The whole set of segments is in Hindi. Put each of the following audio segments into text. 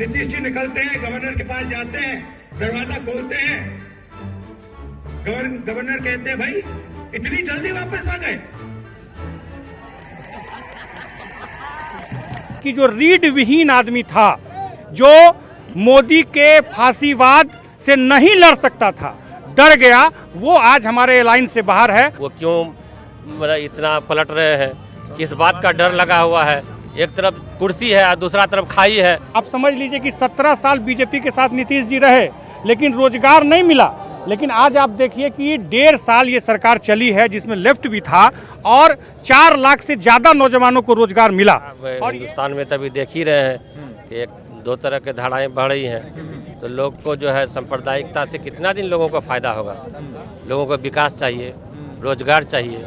नीतीश जी निकलते हैं, गवर्नर के पास जाते हैं, दरवाजा खोलते हैं, गवर्नर कहते हैं भाई इतनी जल्दी वापस आ गए। कि जो रीढ़ विहीन आदमी था, जो मोदी के फांसीवाद से नहीं लड़ सकता था, डर गया, वो आज हमारे लाइन से बाहर है। वो क्यों इतना पलट रहे हैं, किस बात का डर लगा हुआ है? एक तरफ कुर्सी है और दूसरा तरफ खाई है। आप समझ लीजिए कि 17 साल बीजेपी के साथ नीतीश जी रहे, लेकिन रोजगार नहीं मिला। लेकिन आज आप देखिए कि 1.5 साल ये सरकार चली है, जिसमें लेफ्ट भी था, और 4 लाख से ज्यादा नौजवानों को रोजगार मिला। और हिंदुस्तान में तभी देख ही रहे हैं कि एक दो तरह के धाराएं बढ़ रही हैं, तो लोग को जो है सांप्रदायिकता से कितना दिन लोगों को फायदा होगा? लोगों को विकास चाहिए, रोजगार चाहिए।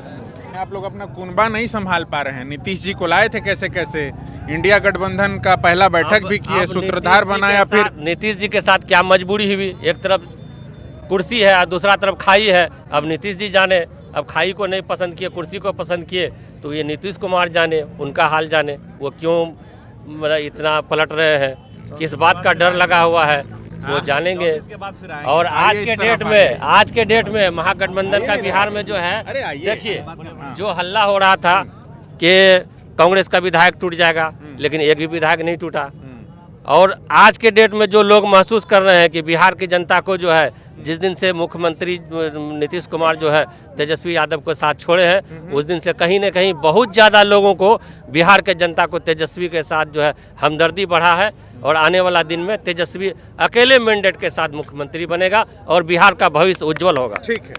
आप लोग अपना कुनबा नहीं संभाल पा रहे हैं। नीतीश जी को लाए थे कैसे कैसे, इंडिया गठबंधन का पहला बैठक भी किए, सूत्रधार बनाया, फिर नीतीश जी के साथ क्या मजबूरी हुई? एक तरफ कुर्सी है और दूसरा तरफ खाई है। अब नीतीश जी जाने, अब खाई को नहीं पसंद किए, कुर्सी को पसंद किए, तो ये नीतीश कुमार जाने, उनका हाल जाने। वो क्यों इतना पलट रहे हैं, किस बात का डर लगा हुआ है, वो जानेंगे। और आज के डेट में महागठबंधन का बिहार में जो है, देखिए जो हल्ला हो रहा था कि कांग्रेस का विधायक टूट जाएगा, लेकिन एक भी विधायक नहीं टूटा। और आज के डेट में जो लोग महसूस कर रहे हैं कि बिहार की जनता को जो है, जिस दिन से मुख्यमंत्री नीतीश कुमार जो है तेजस्वी यादव को साथ छोड़े हैं, उस दिन से कहीं न कहीं बहुत ज़्यादा लोगों को, बिहार के जनता को तेजस्वी के साथ जो है हमदर्दी बढ़ा है। और आने वाला दिन में तेजस्वी अकेले मैंडेट के साथ मुख्यमंत्री बनेगा और बिहार का भविष्य उज्जवल होगा। ठीक है।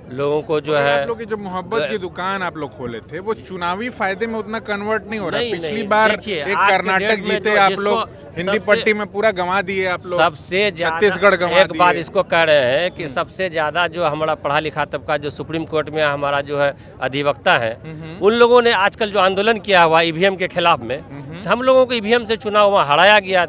लोगों को जो है, आप लोग की जो मोहब्बत की दुकान आप लोग खोले थे, वो चुनावी फायदे में उतना कन्वर्ट नहीं हो रहा। पिछली बार एक कर्नाटक जीते आप लोग, हिंदी पट्टी में पूरा गंवा दिए आप लोग, सबसे ज्यादा छत्तीसगढ़ गंवा दिए। एक बात इसको कह रहे हैं कि सबसे ज्यादा जो हमारा पढ़ा लिखा तबका, जो सुप्रीम कोर्ट में हमारा जो है अधिवक्ता है, उन लोगों ने आजकल जो आंदोलन किया हुआ ईवीएम के खिलाफ में, हम लोगों को ईवीएम से चुनाव वहाँ हराया गया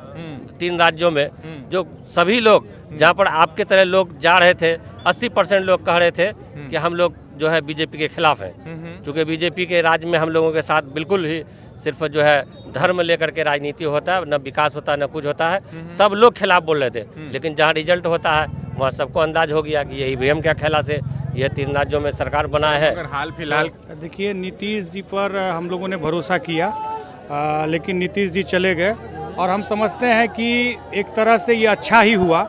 3 राज्यों में। जो सभी लोग, जहाँ पर आपके तरह लोग जा रहे थे, 80% लोग कह रहे थे कि हम लोग जो है बीजेपी के खिलाफ हैं, क्योंकि बीजेपी के राज में हम लोगों के साथ बिल्कुल ही सिर्फ जो है धर्म लेकर के राजनीति होता है, न विकास होता है, न कुछ होता है। सब लोग खिलाफ बोल रहे थे, लेकिन जहाँ रिजल्ट होता है वहाँ सबको अंदाज हो गया कि ये ईवीएम के खेला से ये 3 राज्यों में सरकार बनाया है। हाल फिलहाल देखिए, नीतीश जी पर हम लोगों ने भरोसा किया, लेकिन नीतीश जी चले गए, और हम समझते हैं कि एक तरह से ये अच्छा ही हुआ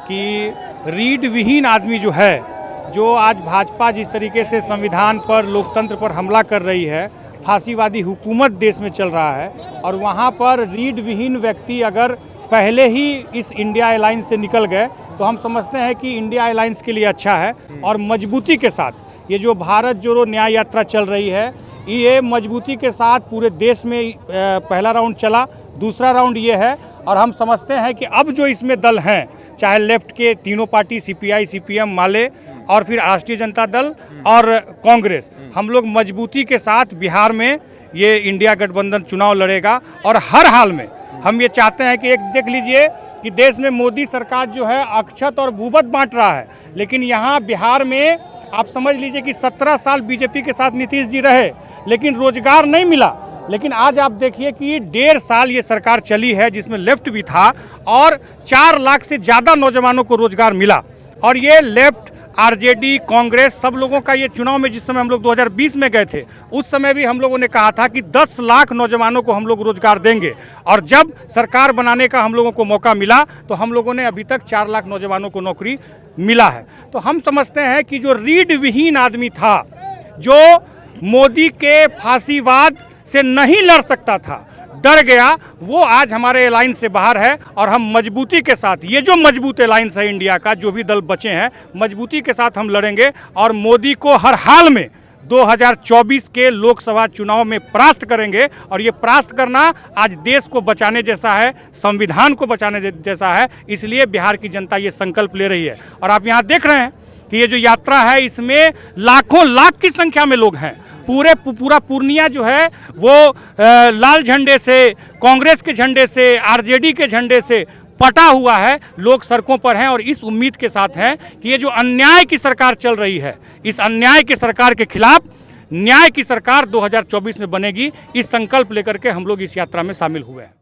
कि रीढ़ विहीन आदमी जो है, जो आज भाजपा जिस तरीके से संविधान पर, लोकतंत्र पर हमला कर रही है, फांसीवादी हुकूमत देश में चल रहा है, और वहाँ पर रीढ़ विहीन व्यक्ति अगर पहले ही इस इंडिया अलायंस से निकल गए, तो हम समझते हैं कि इंडिया अलायंस के लिए अच्छा है। और मजबूती के साथ ये जो भारत जोड़ो न्याय यात्रा चल रही है, ये मजबूती के साथ पूरे देश में पहला राउंड चला, दूसरा राउंड ये है, और हम समझते हैं कि अब जो इसमें दल हैं, चाहे लेफ्ट के तीनों पार्टी, सीपीआई, सीपीएम, माले, और फिर राष्ट्रीय जनता दल और कांग्रेस, हम लोग मजबूती के साथ बिहार में ये इंडिया गठबंधन चुनाव लड़ेगा। और हर हाल में हम ये चाहते हैं कि एक देख लीजिए कि देश में मोदी सरकार जो है अक्षत और भूभत बांट रहा है, लेकिन यहाँ बिहार में आप समझ लीजिए कि 17 साल बीजेपी के साथ नीतीश जी रहे, लेकिन रोजगार नहीं मिला। लेकिन आज आप देखिए कि 1.5 साल ये सरकार चली है, जिसमें लेफ्ट भी था, और 4 लाख से ज़्यादा नौजवानों को रोजगार मिला। और ये लेफ्ट, आरजेडी, कांग्रेस, सब लोगों का ये चुनाव में, जिस समय हम लोग 2020 में गए थे, उस समय भी हम लोगों ने कहा था कि 10 लाख नौजवानों को हम लोग रोजगार देंगे। और जब सरकार बनाने का हम लोगों को मौका मिला, तो हम लोगों ने अभी तक 4 लाख नौजवानों को नौकरी मिला है। तो हम समझते हैं कि जो रीढ़ विहीन आदमी था, जो मोदी के फांसीवाद से नहीं लड़ सकता था, डर गया, वो आज हमारे अलायंस से बाहर है। और हम मजबूती के साथ, ये जो मजबूत अलायंस है इंडिया का, जो भी दल बचे हैं, मजबूती के साथ हम लड़ेंगे और मोदी को हर हाल में 2024 के लोकसभा चुनाव में परास्त करेंगे। और ये परास्त करना आज देश को बचाने जैसा है, संविधान को बचाने जैसा है, इसलिए बिहार की जनता ये संकल्प ले रही है। और आप यहाँ देख रहे हैं कि ये जो यात्रा है, इसमें लाखों लाख की संख्या में लोग हैं। पूरा पूर्णिया जो है वो लाल झंडे से, कांग्रेस के झंडे से, आरजेडी के झंडे से पटा हुआ है। लोग सड़कों पर हैं और इस उम्मीद के साथ हैं कि ये जो अन्याय की सरकार चल रही है, इस अन्याय की सरकार के खिलाफ न्याय की सरकार 2024 में बनेगी। इस संकल्प लेकर के हम लोग इस यात्रा में शामिल हुए हैं।